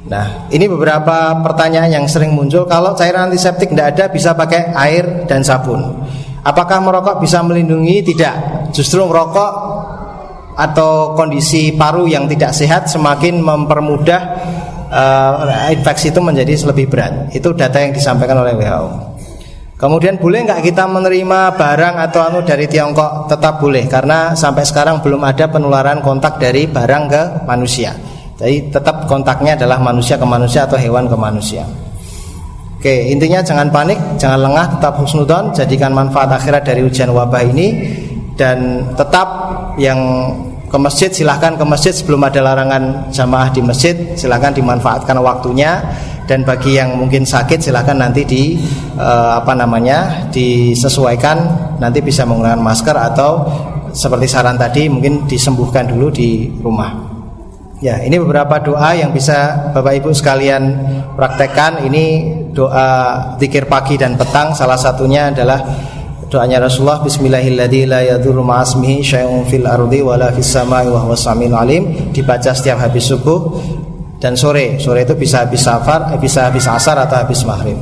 Nah, ini beberapa pertanyaan yang sering muncul. Kalau cairan antiseptik tidak ada, bisa pakai air dan sabun. Apakah merokok bisa melindungi? Tidak. Justru merokok atau kondisi paru yang tidak sehat semakin mempermudah infeksi itu menjadi lebih berat. Itu data yang disampaikan oleh WHO. Kemudian boleh nggak kita menerima barang atau dari Tiongkok? Tetap boleh, karena sampai sekarang belum ada penularan kontak dari barang ke manusia. Jadi tetap kontaknya adalah manusia ke manusia atau hewan ke manusia. Oke, intinya jangan panik, jangan lengah, tetap husnudzon, jadikan manfaat akhirat dari ujian wabah ini. Dan tetap yang ke masjid, silahkan ke masjid sebelum ada larangan jamaah di masjid, silahkan dimanfaatkan waktunya. Dan bagi yang mungkin sakit, silahkan nanti disesuaikan, nanti bisa menggunakan masker atau seperti saran tadi mungkin disembuhkan dulu di rumah. Ya, ini beberapa doa yang bisa Bapak Ibu sekalian praktekkan. Ini doa zikir pagi dan petang. Salah satunya adalah doanya Rasulullah, Bismillahilladzi la yadurru ma'asmihi syai'un fil ardi wala fis samai wa huwas samiul alim. Dibaca setiap habis subuh dan sore. Sore itu bisa habis asar atau habis maghrib.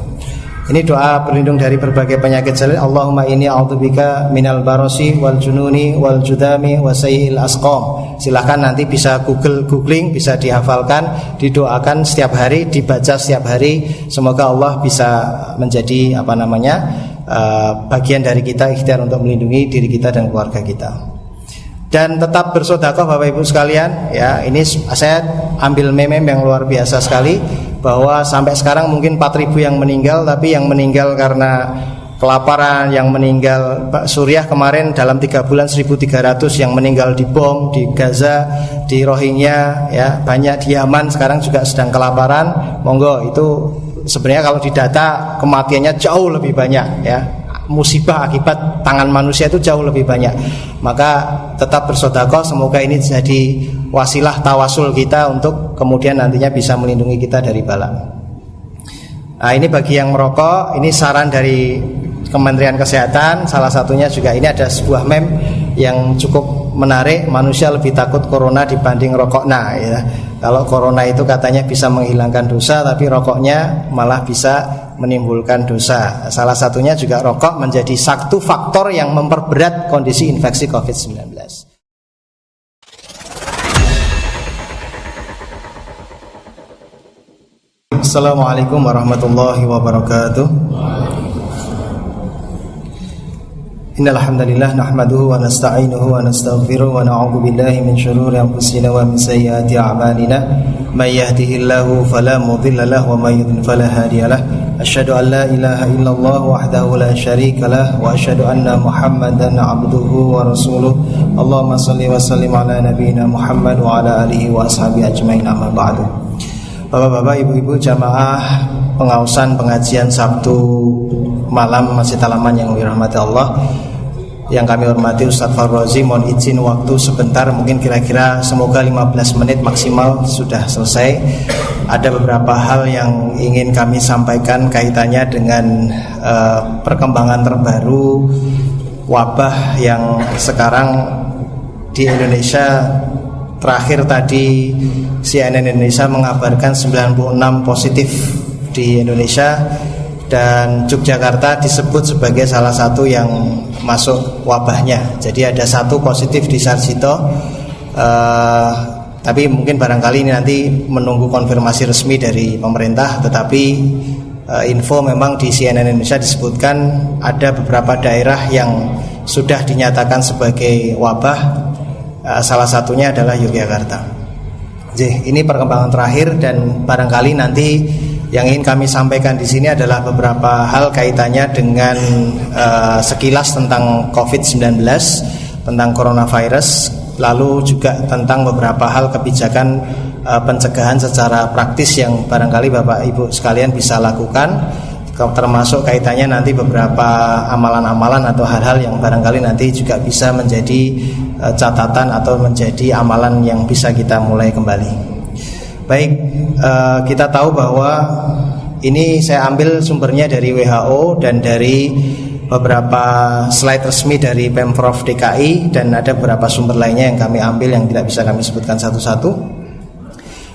Ini doa berlindung dari berbagai penyakit jalil. Allahumma inni a'udzubika minal barasi wal jununi wal judami wa sayyi'il asqam. Silahkan nanti bisa googling, bisa dihafalkan, didoakan setiap hari, dibaca setiap hari. Semoga Allah bisa menjadi bagian dari kita, ikhtiar untuk melindungi diri kita dan keluarga kita. Dan tetap bersedekah Bapak Ibu sekalian. Ya, ini saya ambil meme yang luar biasa sekali, bahwa sampai sekarang mungkin 4.000 yang meninggal, tapi yang meninggal karena kelaparan, yang meninggal Suriah kemarin dalam 3 bulan 1.300 yang meninggal di bom, di Gaza, di Rohingya, ya, banyak di Yaman sekarang juga sedang kelaparan. Monggo, itu sebenarnya kalau didata kematiannya jauh lebih banyak, ya. Musibah akibat tangan manusia itu jauh lebih banyak. Maka tetap bersedekah, semoga ini jadi wasilah tawasul kita untuk kemudian nantinya bisa melindungi kita dari bala. Nah, ini bagi yang merokok, ini saran dari Kementerian Kesehatan. Salah satunya juga ini ada sebuah meme yang cukup menarik. Manusia lebih takut corona dibanding rokok. Nah, ya, kalau corona itu katanya bisa menghilangkan dosa, tapi rokoknya malah bisa menimbulkan dosa. Salah satunya juga rokok menjadi satu faktor yang memperberat kondisi infeksi COVID-19. Assalamualaikum warahmatullahi wabarakatuh. Innal hamdalillah nahmaduhu wa nasta'inuhu wa nastaghfiruhu wa na'udzu billahi min shururi anfusina wa min sayyiati a'malina. May yahdihillahu fala mudilla lahu wa may yudlil fala hadiyalah. Asyhadu an la ilaha illallah wahdahu la syarikalah wa asyhadu anna Muhammadan 'abduhu wa rasuluh. Allahumma shalli wa sallim ala nabiyyina Muhammad wa ala alihi wa ashabihi ajmain, amma ba'du. Bapak-bapak, ibu-ibu jamaah pengausan pengajian Sabtu malam Masjid Al-Aman yang dirahmati Allah, yang kami hormati Ustadz Fawzi, mohon izin waktu sebentar, mungkin kira-kira semoga 15 menit maksimal sudah selesai. Ada beberapa hal yang ingin kami sampaikan kaitannya dengan perkembangan terbaru wabah yang sekarang di Indonesia. Terakhir tadi CNN Indonesia mengabarkan 96 positif di Indonesia, dan Yogyakarta disebut sebagai salah satu yang masuk wabahnya. Jadi ada 1 positif di Sarjito, tapi mungkin barangkali ini nanti menunggu konfirmasi resmi dari pemerintah. Tetapi info memang di CNN Indonesia disebutkan ada beberapa daerah yang sudah dinyatakan sebagai wabah. Salah satunya adalah Yogyakarta. Jadi ini perkembangan terakhir, dan barangkali nanti yang ingin kami sampaikan di sini adalah beberapa hal kaitannya dengan sekilas tentang COVID-19, tentang coronavirus, lalu juga tentang beberapa hal kebijakan pencegahan secara praktis yang barangkali Bapak Ibu sekalian bisa lakukan, termasuk kaitannya nanti beberapa amalan-amalan atau hal-hal yang barangkali nanti juga bisa menjadi catatan atau menjadi amalan yang bisa kita mulai kembali. Baik, kita tahu bahwa ini saya ambil sumbernya dari WHO dan dari beberapa slide resmi dari Pemprov DKI, dan ada beberapa sumber lainnya yang kami ambil yang tidak bisa kami sebutkan satu-satu.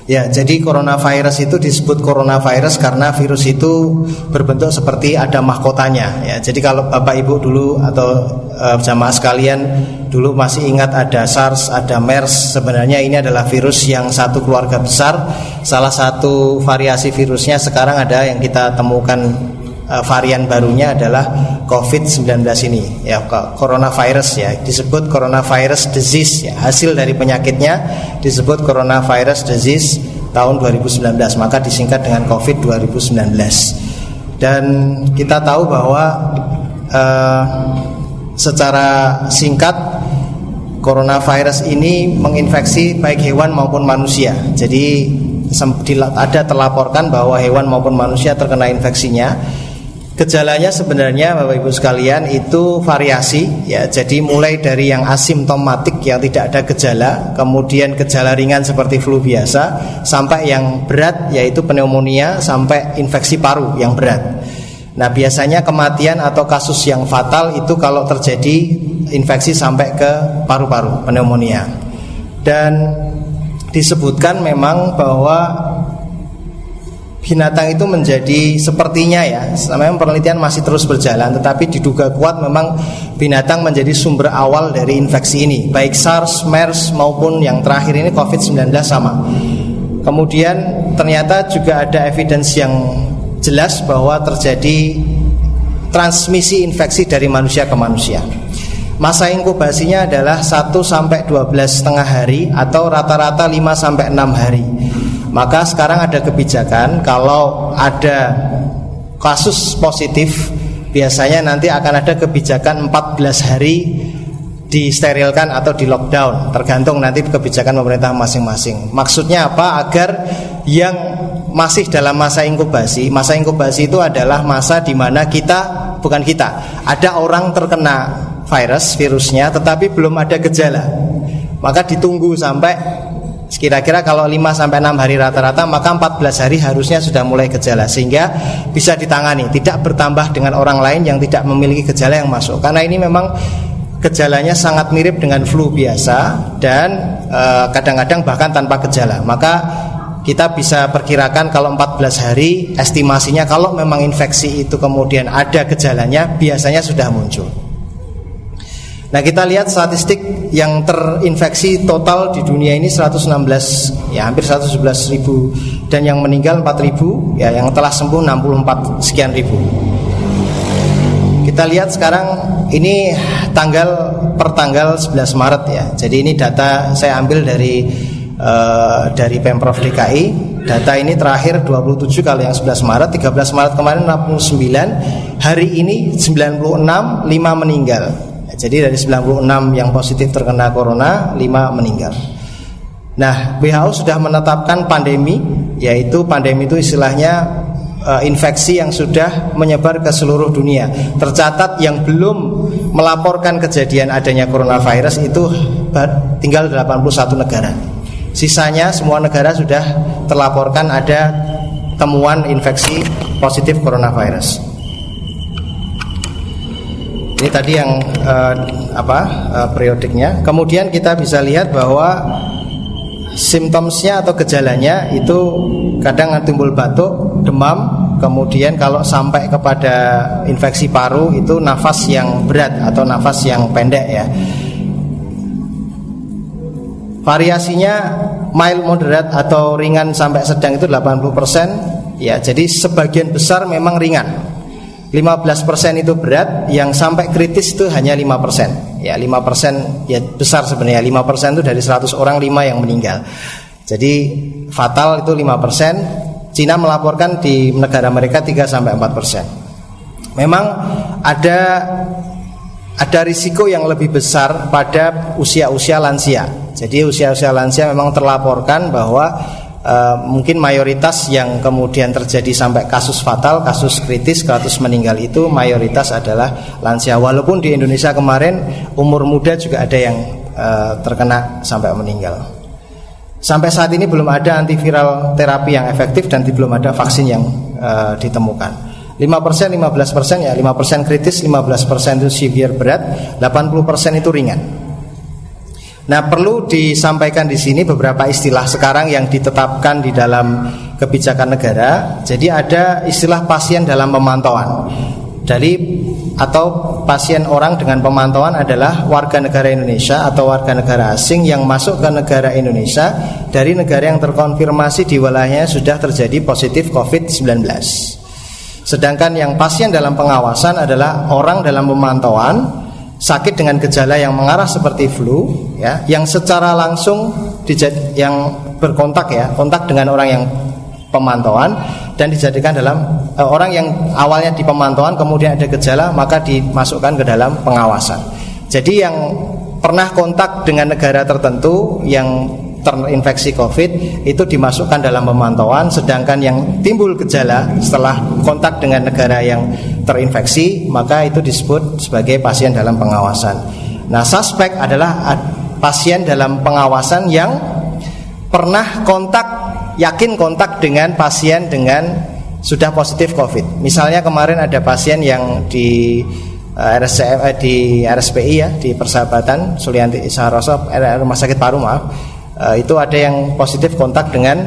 Ya, jadi coronavirus itu disebut coronavirus karena virus itu berbentuk seperti ada mahkotanya. Ya, jadi kalau Bapak Ibu dulu atau jamaah sekalian dulu masih ingat ada SARS, ada MERS, sebenarnya ini adalah virus yang satu keluarga besar. Salah satu variasi virusnya sekarang ada yang kita temukan varian barunya adalah COVID-19 ini, ya, coronavirus, ya, disebut coronavirus disease, ya, hasil dari penyakitnya disebut coronavirus disease tahun 2019, maka disingkat dengan COVID 2019. Dan kita tahu bahwa secara singkat coronavirus ini menginfeksi baik hewan maupun manusia. Jadi ada terlaporkan bahwa hewan maupun manusia terkena infeksinya. Gejalanya sebenarnya Bapak Ibu sekalian itu variasi, ya. Jadi mulai dari yang asimptomatik yang tidak ada gejala, kemudian gejala ringan seperti flu biasa, sampai yang berat yaitu pneumonia, sampai infeksi paru yang berat. Nah, biasanya kematian atau kasus yang fatal itu kalau terjadi infeksi sampai ke paru-paru, pneumonia. Dan disebutkan memang bahwa binatang itu menjadi sepertinya, ya, memang penelitian masih terus berjalan, tetapi diduga kuat memang binatang menjadi sumber awal dari infeksi ini, baik SARS, MERS maupun yang terakhir ini COVID-19 sama. Kemudian ternyata juga ada evidence yang jelas bahwa terjadi transmisi infeksi dari manusia ke manusia. Masa inkubasinya adalah 1-12,5 hari atau rata-rata 5-6 hari. Maka sekarang ada kebijakan kalau ada kasus positif, biasanya nanti akan ada kebijakan 14 hari disterilkan atau di lockdown, tergantung nanti kebijakan pemerintah masing-masing. Maksudnya apa? Agar yang masih dalam masa inkubasi itu adalah masa di mana ada orang terkena virusnya tetapi belum ada gejala. Maka ditunggu sampai kira-kira kalau 5-6 hari rata-rata, maka 14 hari harusnya sudah mulai gejala, sehingga bisa ditangani, tidak bertambah dengan orang lain yang tidak memiliki gejala yang masuk. Karena ini memang gejalanya sangat mirip dengan flu biasa dan kadang-kadang bahkan tanpa gejala. Maka kita bisa perkirakan kalau 14 hari, estimasinya kalau memang infeksi itu kemudian ada gejalanya, biasanya sudah muncul. Nah, kita lihat statistik yang terinfeksi total di dunia ini 116, ya, hampir 111 ribu, dan yang meninggal 4 ribu, ya, yang telah sembuh 64 sekian ribu. Kita lihat sekarang ini per tanggal 11 Maret, ya. Jadi ini data saya ambil dari Pemprov DKI. Data ini terakhir 27 kalau yang 11 Maret, 13 Maret kemarin 69, hari ini 96, 5 meninggal. Jadi dari 96 yang positif terkena corona, 5 meninggal. Nah, WHO sudah menetapkan pandemi, yaitu pandemi itu istilahnya infeksi yang sudah menyebar ke seluruh dunia. Tercatat yang belum melaporkan kejadian adanya coronavirus itu tinggal 81 negara. Sisanya semua negara sudah terlaporkan ada temuan infeksi positif coronavirus. Ini tadi yang periodiknya. Kemudian kita bisa lihat bahwa simptomsnya atau gejalanya itu kadang timbul batuk, demam, kemudian kalau sampai kepada infeksi paru itu nafas yang berat atau nafas yang pendek, ya. Variasinya mild, moderate atau ringan sampai sedang itu 80%, ya. Jadi sebagian besar memang ringan. 15% itu berat, yang sampai kritis itu hanya 5%. Ya, 5% ya besar sebenarnya. 5% itu dari 100 orang 5 yang meninggal. Jadi fatal itu 5%. Cina melaporkan di negara mereka 3-4%. Memang ada risiko yang lebih besar pada usia-usia lansia. Jadi usia-usia lansia memang terlaporkan bahwa mungkin mayoritas yang kemudian terjadi sampai kasus fatal, kasus kritis, kasus meninggal itu mayoritas adalah lansia. Walaupun di Indonesia kemarin umur muda juga ada yang terkena sampai meninggal. Sampai saat ini belum ada antiviral terapi yang efektif dan belum ada vaksin yang ditemukan. 5%, 15%, ya, 5% kritis, 15% itu severe berat, 80% itu ringan. Nah, perlu disampaikan di sini beberapa istilah sekarang yang ditetapkan di dalam kebijakan negara. Jadi ada istilah pasien dalam pemantauan. Atau pasien orang dengan pemantauan adalah warga negara Indonesia atau warga negara asing yang masuk ke negara Indonesia dari negara yang terkonfirmasi di wilayahnya sudah terjadi positif COVID-19. Sedangkan yang pasien dalam pengawasan adalah orang dalam pemantauan sakit dengan gejala yang mengarah seperti flu, ya, yang secara langsung yang berkontak, ya, kontak dengan orang yang pemantauan dan dijadikan dalam orang yang awalnya di pemantauan kemudian ada gejala maka dimasukkan ke dalam pengawasan. Jadi yang pernah kontak dengan negara tertentu yang terinfeksi COVID itu dimasukkan dalam pemantauan, sedangkan yang timbul gejala setelah kontak dengan negara yang terinfeksi maka itu disebut sebagai pasien dalam pengawasan. Nah, suspek adalah pasien dalam pengawasan yang pernah yakin kontak dengan pasien dengan sudah positif COVID. Misalnya kemarin ada pasien yang di di RSPI, ya, di Persahabatan Sulianti Saroso, Rumah Sakit Paru, itu ada yang positif kontak dengan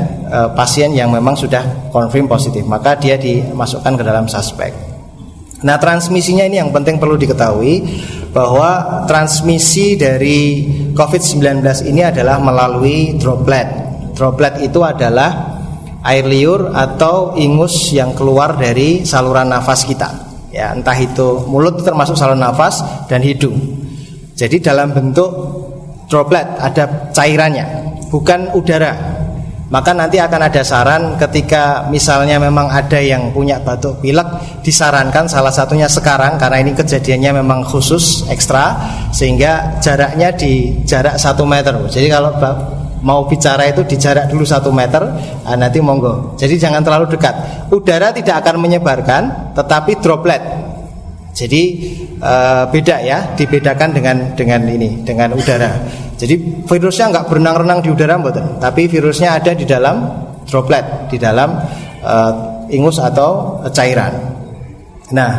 pasien yang memang sudah konfirm positif, maka dia dimasukkan ke dalam suspek. Nah, transmisinya ini yang penting perlu diketahui bahwa transmisi dari COVID-19 ini adalah melalui droplet. Droplet itu adalah air liur atau ingus yang keluar dari saluran nafas kita, ya, entah itu mulut termasuk saluran nafas dan hidung. Jadi dalam bentuk droplet, ada cairannya, bukan udara. Maka nanti akan ada saran ketika misalnya memang ada yang punya batuk pilek, disarankan salah satunya sekarang karena ini kejadiannya memang khusus ekstra, sehingga jaraknya di jarak 1 meter. Jadi kalau mau bicara itu di jarak dulu 1 meter, nanti monggo. Jadi jangan terlalu dekat. Udara tidak akan menyebarkan, tetapi droplet. Jadi beda, ya, dibedakan dengan udara. Jadi virusnya nggak berenang-renang di udara, betul, tapi virusnya ada di dalam droplet, di dalam ingus atau cairan. Nah,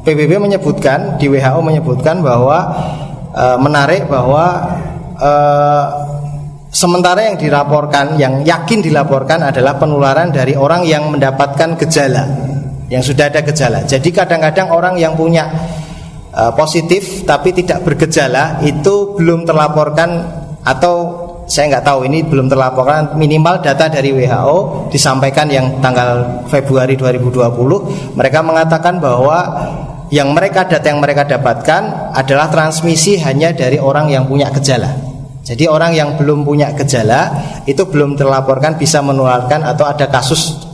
PBB menyebutkan, di WHO menyebutkan bahwa menarik bahwa sementara yang dilaporkan, yang yakin dilaporkan adalah penularan dari orang yang mendapatkan gejala, yang sudah ada gejala. Jadi kadang-kadang orang yang punya positif tapi tidak bergejala itu belum terlaporkan, atau saya nggak tahu, ini belum terlaporkan. Minimal data dari WHO disampaikan yang tanggal Februari 2020, mereka mengatakan bahwa data yang mereka dapatkan adalah transmisi hanya dari orang yang punya gejala. Jadi orang yang belum punya gejala itu belum terlaporkan bisa menularkan atau ada kasus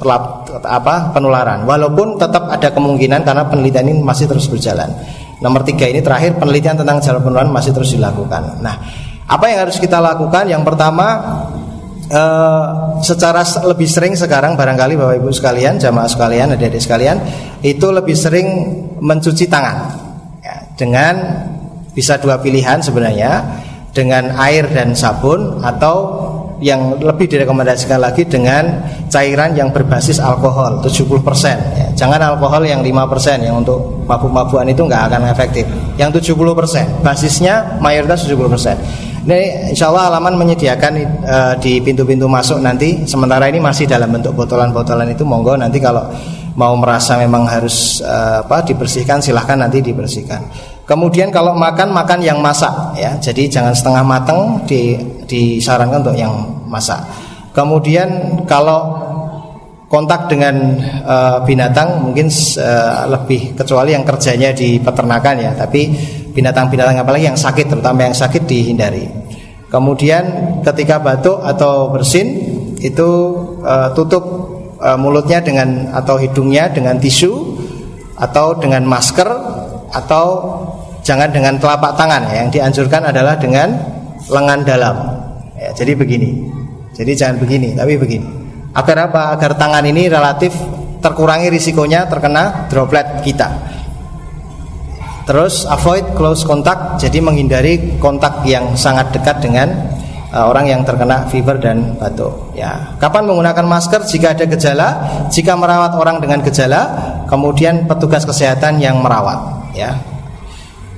penularan. Walaupun tetap ada kemungkinan karena penelitian ini masih terus berjalan. Nomor 3 ini terakhir, penelitian tentang jalur penularan masih terus dilakukan. Nah, apa yang harus kita lakukan? Yang pertama, secara lebih sering sekarang barangkali Bapak Ibu sekalian, jamaah sekalian, adik-adik sekalian, itu lebih sering mencuci tangan, ya, dengan bisa 2 pilihan sebenarnya, dengan air dan sabun, atau yang lebih direkomendasikan lagi dengan cairan yang berbasis alkohol 70%, ya. Jangan alkohol yang 5%, yang untuk mabuk-mabukan itu nggak akan efektif. Yang 70%, basisnya mayoritas 70%. Ini insya Allah Alaman menyediakan di pintu-pintu masuk nanti. Sementara ini masih dalam bentuk botolan-botolan itu, monggo nanti kalau mau merasa memang harus dibersihkan, silahkan nanti dibersihkan. Kemudian kalau makan yang masak, ya, jadi jangan setengah matang, disarankan untuk yang masak. Kemudian kalau kontak dengan binatang mungkin lebih, kecuali yang kerjanya di peternakan, ya, tapi binatang-binatang apalagi yang sakit, terutama yang sakit dihindari. Kemudian ketika batuk atau bersin itu tutup mulutnya atau hidungnya dengan tisu atau dengan masker, atau jangan dengan telapak tangan, ya. Yang dianjurkan adalah dengan lengan dalam, ya, jadi begini. Jadi jangan begini, tapi begini. Agar apa? Agar tangan ini relatif terkurangi risikonya terkena droplet kita. Terus avoid close contact, jadi menghindari kontak yang sangat dekat dengan orang yang terkena fever dan batuk, ya. Kapan menggunakan masker? Jika ada gejala, jika merawat orang dengan gejala, kemudian petugas kesehatan yang merawat, ya.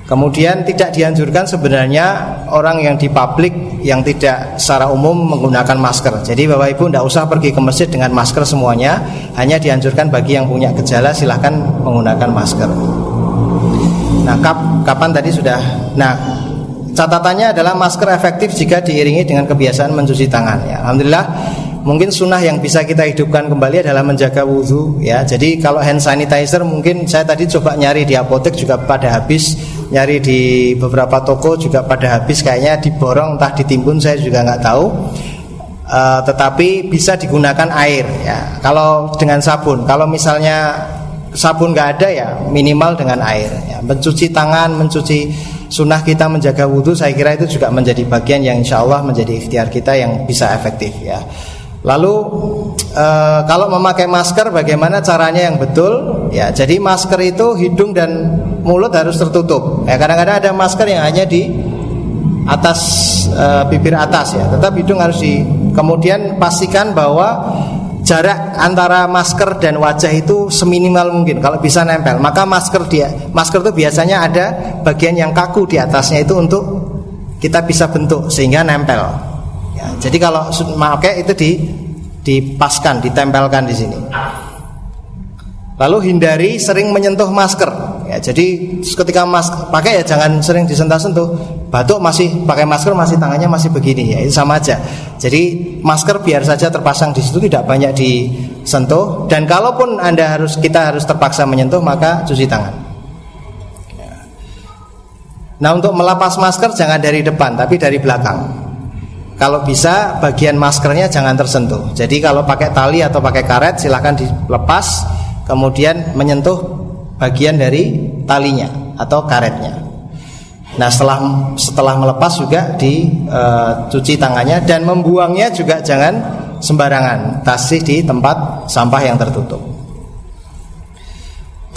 Kemudian tidak dianjurkan sebenarnya orang yang di publik yang tidak secara umum menggunakan masker. Jadi Bapak Ibu tidak usah pergi ke masjid dengan masker semuanya. Hanya dianjurkan bagi yang punya gejala silahkan menggunakan masker. Nah, kapan tadi sudah. Nah, catatannya adalah masker efektif jika diiringi dengan kebiasaan mencuci tangan. Ya, alhamdulillah. Mungkin sunnah yang bisa kita hidupkan kembali adalah menjaga wudhu ya. Jadi kalau hand sanitizer mungkin saya tadi coba nyari di apotek juga pada habis, nyari di beberapa toko juga pada habis, kayaknya diborong entah ditimbun saya juga nggak tahu. Tetapi bisa digunakan air ya. Kalau dengan sabun, kalau misalnya sabun nggak ada ya minimal dengan air ya. Mencuci tangan, mencuci sunnah kita menjaga wudhu, saya kira itu juga menjadi bagian yang insya Allah menjadi ikhtiar kita yang bisa efektif ya. Lalu kalau memakai masker bagaimana caranya yang betul ya. Jadi masker itu hidung dan mulut harus tertutup ya. Kadang-kadang ada masker yang hanya di atas bibir atas ya, tetap hidung harus di. Kemudian pastikan bahwa jarak antara masker dan wajah itu seminimal mungkin. Kalau bisa nempel, maka masker itu biasanya ada bagian yang kaku di atasnya itu untuk kita bisa bentuk sehingga nempel. Ya, jadi kalau pakai itu dipaskan, ditempelkan di sini. Lalu hindari sering menyentuh masker. Ya, jadi ketika pakai ya jangan sering disentuh-sentuh. Batuk masih pakai masker masih tangannya masih begini ya, itu sama aja. Jadi masker biar saja terpasang di situ, tidak banyak disentuh. Dan kalaupun kita harus terpaksa menyentuh, maka cuci tangan. Ya. Nah, untuk melepas masker jangan dari depan tapi dari belakang. Kalau bisa bagian maskernya jangan tersentuh. Jadi kalau pakai tali atau pakai karet silahkan dilepas, kemudian menyentuh bagian dari talinya atau karetnya. Nah, setelah melepas juga dicuci tangannya dan membuangnya juga jangan sembarangan, tasih di tempat sampah yang tertutup.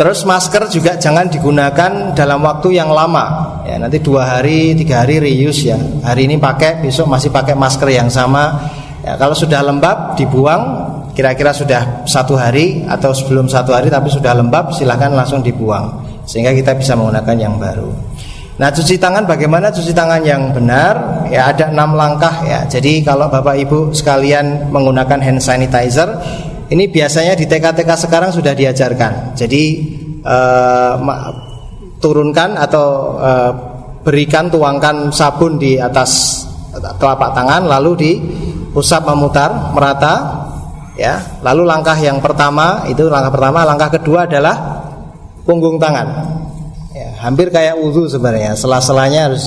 Terus masker juga jangan digunakan dalam waktu yang lama ya, nanti 2 hari 3 hari reuse ya. Hari ini pakai, besok masih pakai masker yang sama ya. Kalau sudah lembab dibuang, kira-kira sudah 1 hari atau sebelum 1 hari tapi sudah lembab, silahkan langsung dibuang sehingga kita bisa menggunakan yang baru. Nah, cuci tangan bagaimana cuci tangan yang benar ya, ada 6 langkah ya. Jadi kalau Bapak Ibu sekalian menggunakan hand sanitizer, ini biasanya di TK-TK sekarang sudah diajarkan. Jadi turunkan atau tuangkan sabun di atas telapak tangan, lalu diusap memutar merata ya. Lalu langkah kedua adalah punggung tangan ya, hampir kayak wudhu sebenarnya, sela-selanya harus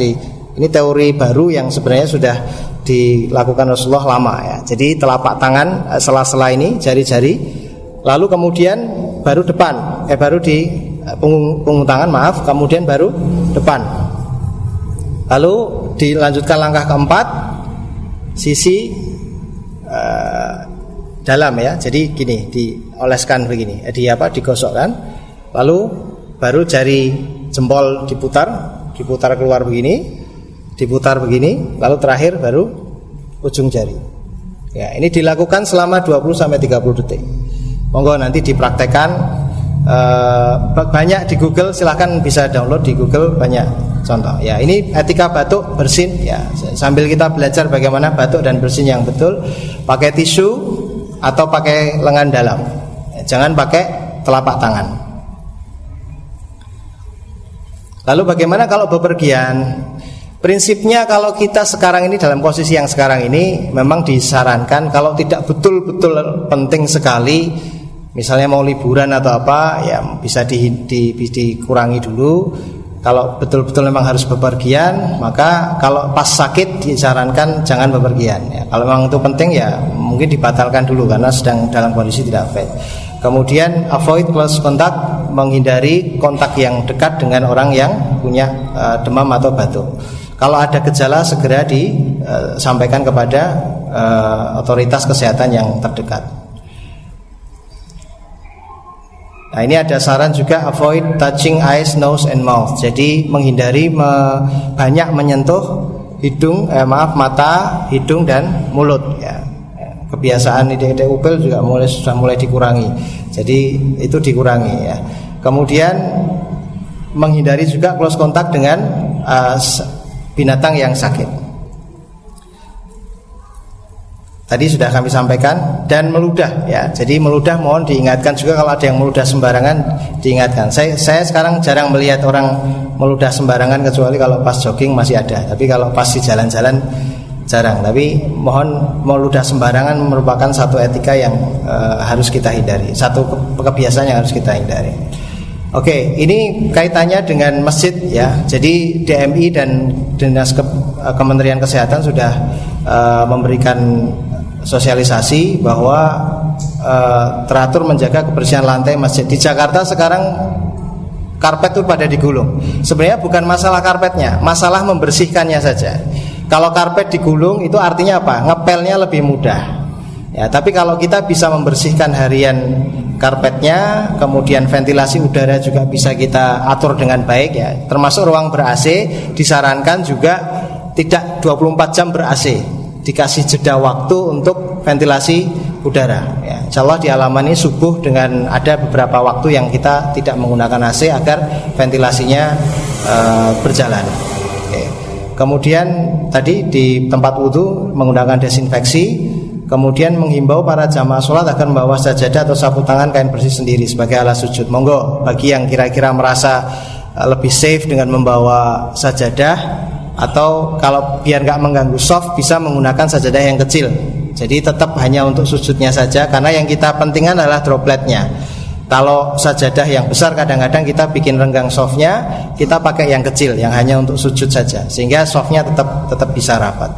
ini teori baru yang sebenarnya sudah dilakukan Rasulullah lama ya. Jadi telapak tangan sela-sela ini jari-jari, lalu kemudian baru depan baru di punggung tangan kemudian baru depan. Lalu dilanjutkan langkah keempat, sisi dalam ya. Jadi gini, dioleskan begini, digosokkan. Lalu baru jari jempol diputar keluar begini, diputar begini, lalu terakhir baru ujung jari. Ya, ini dilakukan selama 20 sampai 30 detik. Monggo nanti dipraktekkan. Banyak di Google, silahkan bisa download di Google, banyak contoh. Ya, ini etika batuk bersin ya. Sambil kita belajar bagaimana batuk dan bersin yang betul, pakai tisu atau pakai lengan dalam. Ya, jangan pakai telapak tangan. Lalu bagaimana kalau bepergian? Prinsipnya kalau kita sekarang ini dalam posisi yang sekarang ini memang disarankan kalau tidak betul-betul penting sekali, misalnya mau liburan atau apa ya bisa dikurangi dulu. Kalau betul-betul memang harus bepergian, maka kalau pas sakit disarankan jangan bepergian ya. Kalau memang itu penting ya mungkin dibatalkan dulu karena sedang dalam kondisi tidak fit. Kemudian avoid close contact, menghindari kontak yang dekat dengan orang yang punya demam atau batuk. Kalau ada gejala segera disampaikan kepada otoritas kesehatan yang terdekat. Nah, ini ada saran juga avoid touching eyes, nose and mouth. Jadi menghindari banyak menyentuh mata, hidung dan mulut ya. Kebiasaan ide-ide upil juga sudah mulai dikurangi. Jadi itu dikurangi ya. Kemudian menghindari juga close kontak dengan binatang yang sakit. Tadi sudah kami sampaikan. Dan meludah ya. Jadi meludah mohon diingatkan juga, kalau ada yang meludah sembarangan diingatkan. Saya sekarang jarang melihat orang meludah sembarangan, kecuali kalau pas jogging masih ada. Tapi kalau pas di jalan-jalan jarang. Tapi mohon, meludah sembarangan merupakan satu etika yang harus kita hindari, satu kebiasaan yang harus kita hindari. Oke, ini kaitannya dengan masjid ya. Jadi DMI dan Dinas Kementerian Kesehatan sudah memberikan sosialisasi bahwa teratur menjaga kebersihan lantai masjid. Di Jakarta sekarang karpet itu pada digulung. Sebenarnya bukan masalah karpetnya, masalah membersihkannya saja. Kalau karpet digulung itu artinya apa? Ngepelnya lebih mudah. Ya, tapi kalau kita bisa membersihkan harian karpetnya, kemudian ventilasi udara juga bisa kita atur dengan baik ya. Termasuk ruang ber-AC disarankan juga tidak 24 jam ber-AC. Dikasih jeda waktu untuk ventilasi udara ya. Insyaallah di halaman ini subuh dengan ada beberapa waktu yang kita tidak menggunakan AC agar ventilasinya berjalan. Oke. Kemudian tadi di tempat wudhu menggunakan desinfeksi. Kemudian menghimbau para jamaah sholat agar membawa sajadah atau sapu tangan kain bersih sendiri sebagai alat sujud. Monggo bagi yang kira-kira merasa lebih safe dengan membawa sajadah, atau kalau biar nggak mengganggu soft bisa menggunakan sajadah yang kecil. Jadi tetap hanya untuk sujudnya saja, karena yang kita pentingkan adalah dropletnya. Kalau sajadah yang besar kadang-kadang kita bikin renggang softnya, kita pakai yang kecil yang hanya untuk sujud saja, sehingga softnya tetap bisa rapat.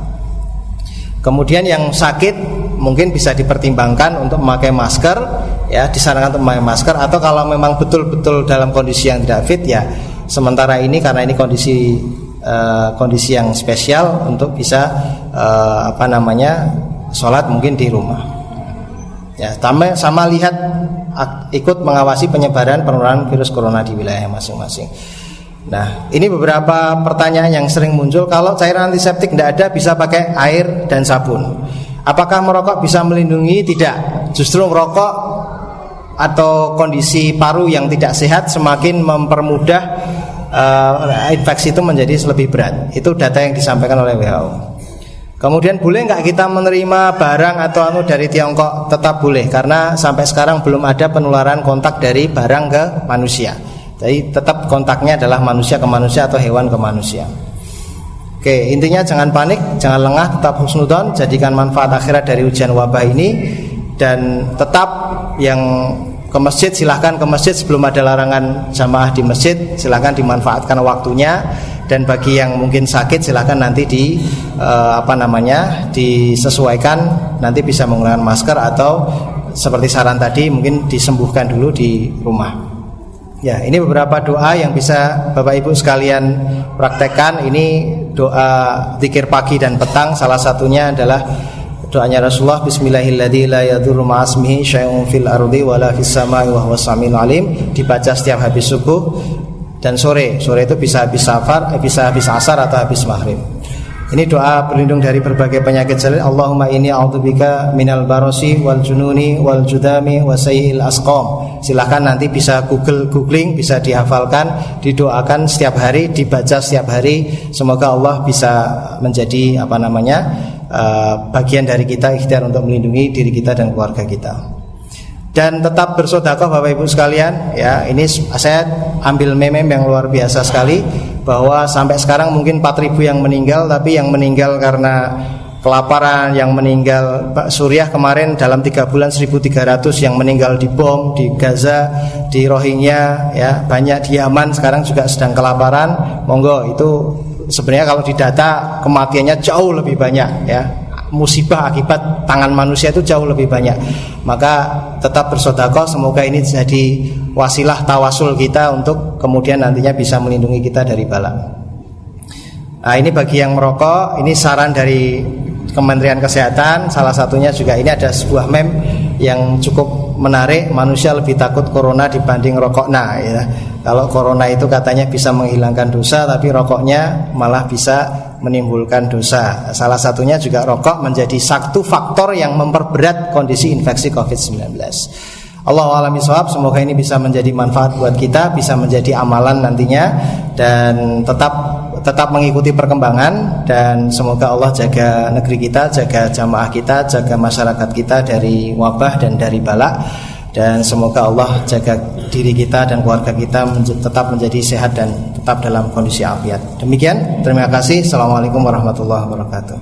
Kemudian yang sakit mungkin bisa dipertimbangkan untuk memakai masker ya, disarankan untuk memakai masker, atau kalau memang betul-betul dalam kondisi yang tidak fit ya, sementara ini karena ini kondisi yang spesial untuk bisa sholat mungkin di rumah ya, sama lihat ikut mengawasi penyebaran penularan virus corona di wilayah masing-masing. Nah, ini beberapa pertanyaan yang sering muncul. Kalau cairan antiseptik tidak ada, bisa pakai air dan sabun. Apakah merokok bisa melindungi? Tidak. Justru merokok atau kondisi paru yang tidak sehat semakin mempermudah infeksi itu menjadi lebih berat. Itu data yang disampaikan oleh WHO. Kemudian boleh nggak kita menerima barang atau dari Tiongkok? Tetap boleh, karena sampai sekarang belum ada penularan kontak dari barang ke manusia. Jadi tetap kontaknya adalah manusia ke manusia atau hewan ke manusia. Oke, intinya jangan panik, jangan lengah, tetap husnudzon, jadikan manfaat akhirat dari ujian wabah ini. Dan tetap yang ke masjid silahkan ke masjid, sebelum ada larangan jamaah di masjid silahkan dimanfaatkan waktunya. Dan bagi yang mungkin sakit silahkan nanti disesuaikan, nanti bisa menggunakan masker atau seperti saran tadi mungkin disembuhkan dulu di rumah. Ya, ini beberapa doa yang bisa Bapak Ibu sekalian praktekkan. Ini doa zikir pagi dan petang. Salah satunya adalah doanya Rasulullah, Bismillahilladzi la yadurru ma'asmihi syai'un fil ardi wala fis samai wa huwas samiul alim. Dibaca setiap habis subuh dan sore. Sore itu bisa habis asar atau habis maghrib. Ini doa berlindung dari berbagai penyakit jelek. Allahumma inni a'udzubika minal barasi wal jununi wal judami wa sayyi'il asqam. Silahkan nanti bisa googling, bisa dihafalkan, didoakan setiap hari, dibaca setiap hari. Semoga Allah bisa menjadi bagian dari kita, ikhtiar untuk melindungi diri kita dan keluarga kita. Dan tetap bersedekah Bapak Ibu sekalian ya. Ini saya ambil meme yang luar biasa sekali, bahwa sampai sekarang mungkin 4.000 yang meninggal, tapi yang meninggal karena kelaparan, yang meninggal Suriah kemarin dalam 3 bulan 1.300 yang meninggal di bom, di Gaza, di Rohingya ya, banyak di Yaman sekarang juga sedang kelaparan. Monggo, itu sebenarnya kalau didata kematiannya jauh lebih banyak ya. Musibah akibat tangan manusia itu jauh lebih banyak. Maka tetap bersedekah, semoga ini jadi wasilah tawasul kita untuk kemudian nantinya bisa melindungi kita dari bala. Nah, ini bagi yang merokok, ini saran dari Kementerian Kesehatan. Salah satunya juga ini ada sebuah meme yang cukup menarik. Manusia lebih takut corona dibanding rokok. Nah ya, kalau corona itu katanya bisa menghilangkan dosa, tapi rokoknya malah bisa menimbulkan dosa. Salah satunya juga rokok menjadi satu faktor yang memperberat kondisi infeksi COVID-19. Allahu a'lam bishawab. Semoga ini bisa menjadi manfaat buat kita, bisa menjadi amalan nantinya, dan tetap mengikuti perkembangan, dan semoga Allah jaga negeri kita, jaga jamaah kita, jaga masyarakat kita dari wabah dan dari bala, dan semoga Allah jaga diri kita dan keluarga kita tetap menjadi sehat dan tetap dalam kondisi afiat. Demikian, terima kasih. Assalamualaikum warahmatullahi wabarakatuh.